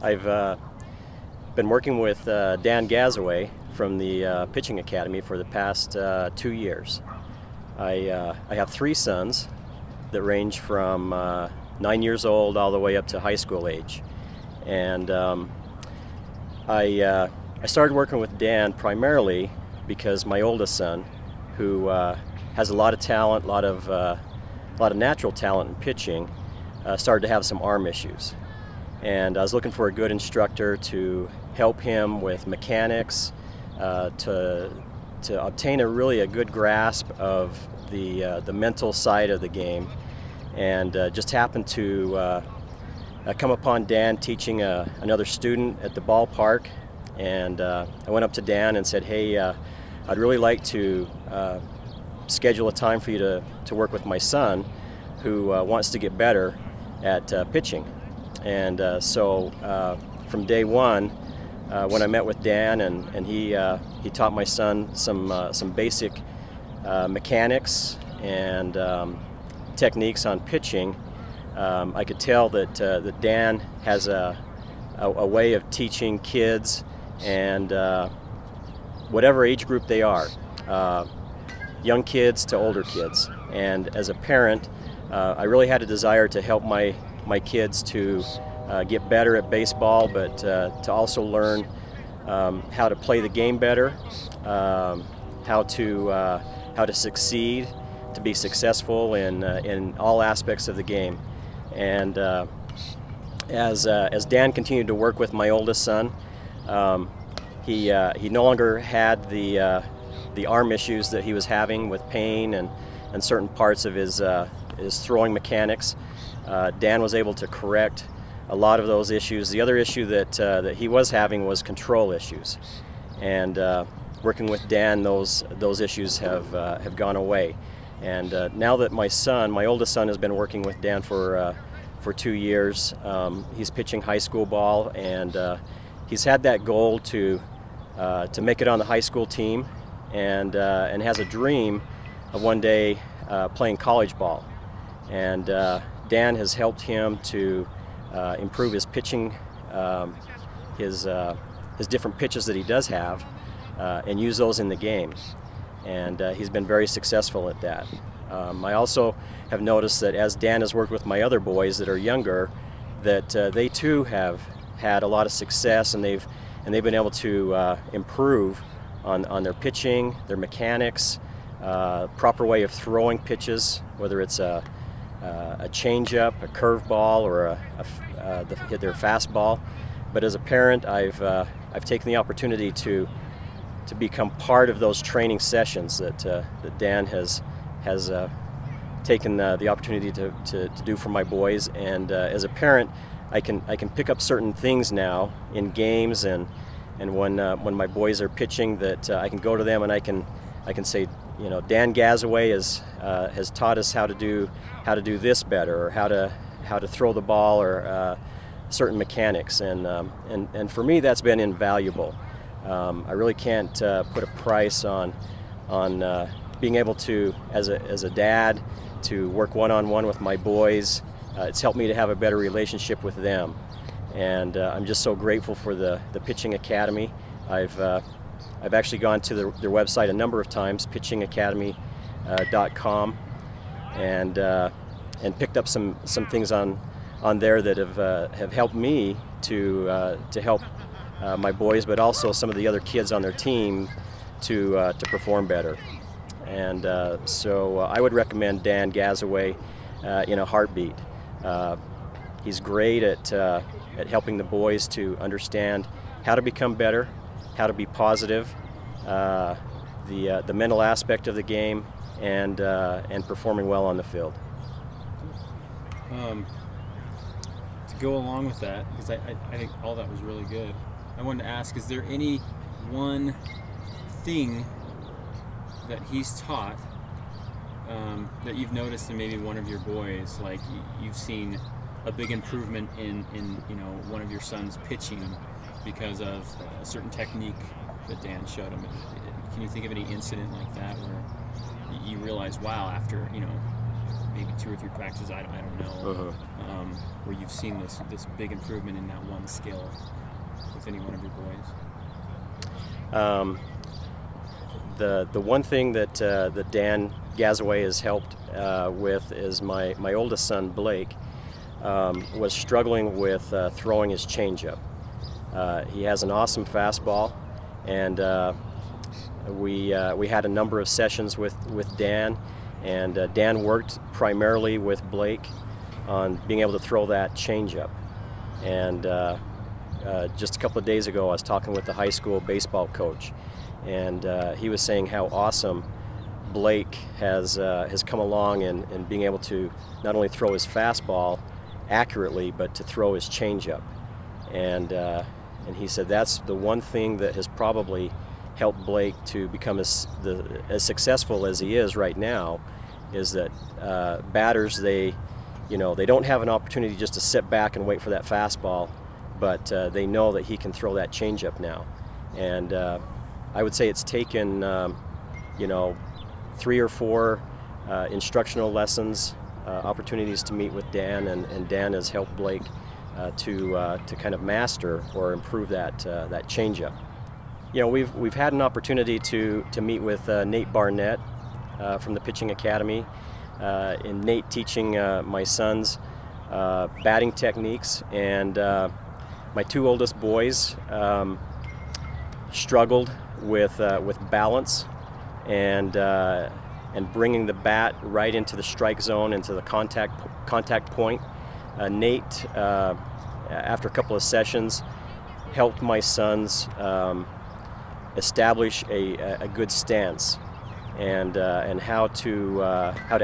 I've been working with Dan Gazaway from the Pitching Academy for the past 2 years. I have 3 sons that range from 9 years old all the way up to high school age. And I started working with Dan primarily because my oldest son, who has a lot of talent, a lot of natural talent in pitching, started to have some arm issues. And I was looking for a good instructor to help him with mechanics, to obtain a good grasp of the mental side of the game. And just happened to come upon Dan teaching another student at the ballpark. And I went up to Dan and said, hey, I'd really like to schedule a time for you to work with my son, who wants to get better at pitching. And so from day one, when I met with Dan, and he taught my son some basic mechanics and techniques on pitching, I could tell that Dan has a way of teaching kids, and whatever age group they are, young kids to older kids. And as a parent, I really had a desire to help my kids to get better at baseball, but to also learn how to play the game better, how to succeed, to be successful in all aspects of the game. And as Dan continued to work with my oldest son, he no longer had the arm issues that he was having with pain and certain parts of his throwing mechanics. Dan was able to correct a lot of those issues. The other issue that he was having was control issues, and working with Dan, those issues have gone away. And now that my oldest son, has been working with Dan for 2 years, he's pitching high school ball, and he's had that goal to make it on the high school team, and has a dream of one day playing college ball. And Dan has helped him to improve his pitching, his different pitches that he does have, and use those in the game. And he's been very successful at that. I also have noticed that as Dan has worked with my other boys that are younger, that they too have had a lot of success, and they've been able to improve on their pitching, their mechanics, proper way of throwing pitches, whether it's a changeup, a curveball, or their fastball. But as a parent, I've taken the opportunity to become part of those training sessions that Dan has taken the opportunity to do for my boys. And as a parent, I can pick up certain things now in games, and when my boys are pitching, that I can go to them and I can say, you know, Dan Gazaway has taught us how to do this better, or how to throw the ball, or certain mechanics, and for me that's been invaluable. I really can't put a price on being able to, as a dad, to work one-on-one with my boys. It's helped me to have a better relationship with them, and I'm just so grateful for the Pitching Academy. I've actually gone to their website a number of times, pitchingacademy.com, and picked up some things on there that have helped me to help my boys, but also some of the other kids on their team to perform better. And so I would recommend Dan Gazaway in a heartbeat. He's great at helping the boys to understand how to become better, how to be positive, the mental aspect of the game, and performing well on the field. To go along with that, because I think all that was really good, I wanted to ask, is there any one thing that he's taught that you've noticed in maybe one of your boys, like you've seen a big improvement in one of your son's pitching because of a certain technique that Dan showed him? Can you think of any incident like that where you realize, wow, after maybe 2 or 3 practices, I don't know, where you've seen this big improvement in that one skill with any one of your boys? The one thing that that Dan Gazaway has helped with is my oldest son Blake was struggling with throwing his changeup. He has an awesome fastball, and we had a number of sessions with Dan, and Dan worked primarily with Blake on being able to throw that changeup. And just a couple of days ago, I was talking with the high school baseball coach, and he was saying how awesome Blake has come along in being able to not only throw his fastball accurately, but to throw his changeup. And he said that's the one thing that has probably helped Blake to become as successful as he is right now, is that batters, they don't have an opportunity just to sit back and wait for that fastball, but they know that he can throw that changeup now. And I would say it's taken 3 or 4 instructional lessons, opportunities to meet with Dan, and Dan has helped Blake to kind of master or improve that changeup. We've had an opportunity to meet with Nate Barnett from the Pitching Academy, and Nate teaching my sons batting techniques, and my 2 oldest boys struggled with balance and bringing the bat right into the strike zone, into the contact point. Nate, after a couple of sessions, helped my sons establish a good stance and how to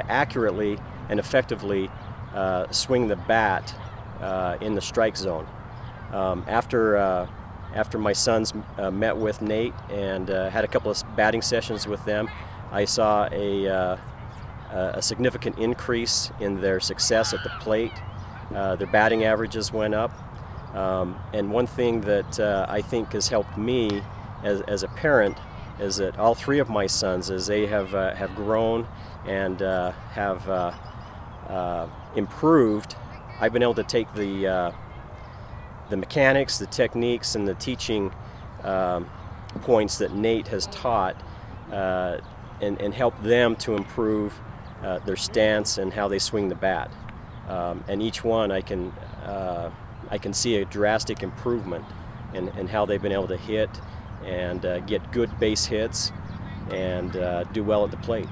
accurately and effectively swing the bat in the strike zone. After my sons met with Nate and had a couple of batting sessions with them, I saw a significant increase in their success at the plate. Their batting averages went up, and one thing that I think has helped me as a parent is that all 3 of my sons, as they have grown and have improved, I've been able to take the mechanics, the techniques, and the teaching points that Nate has taught and help them to improve their stance and how they swing the bat. And each one I can see a drastic improvement in how they've been able to hit and get good base hits and do well at the plate.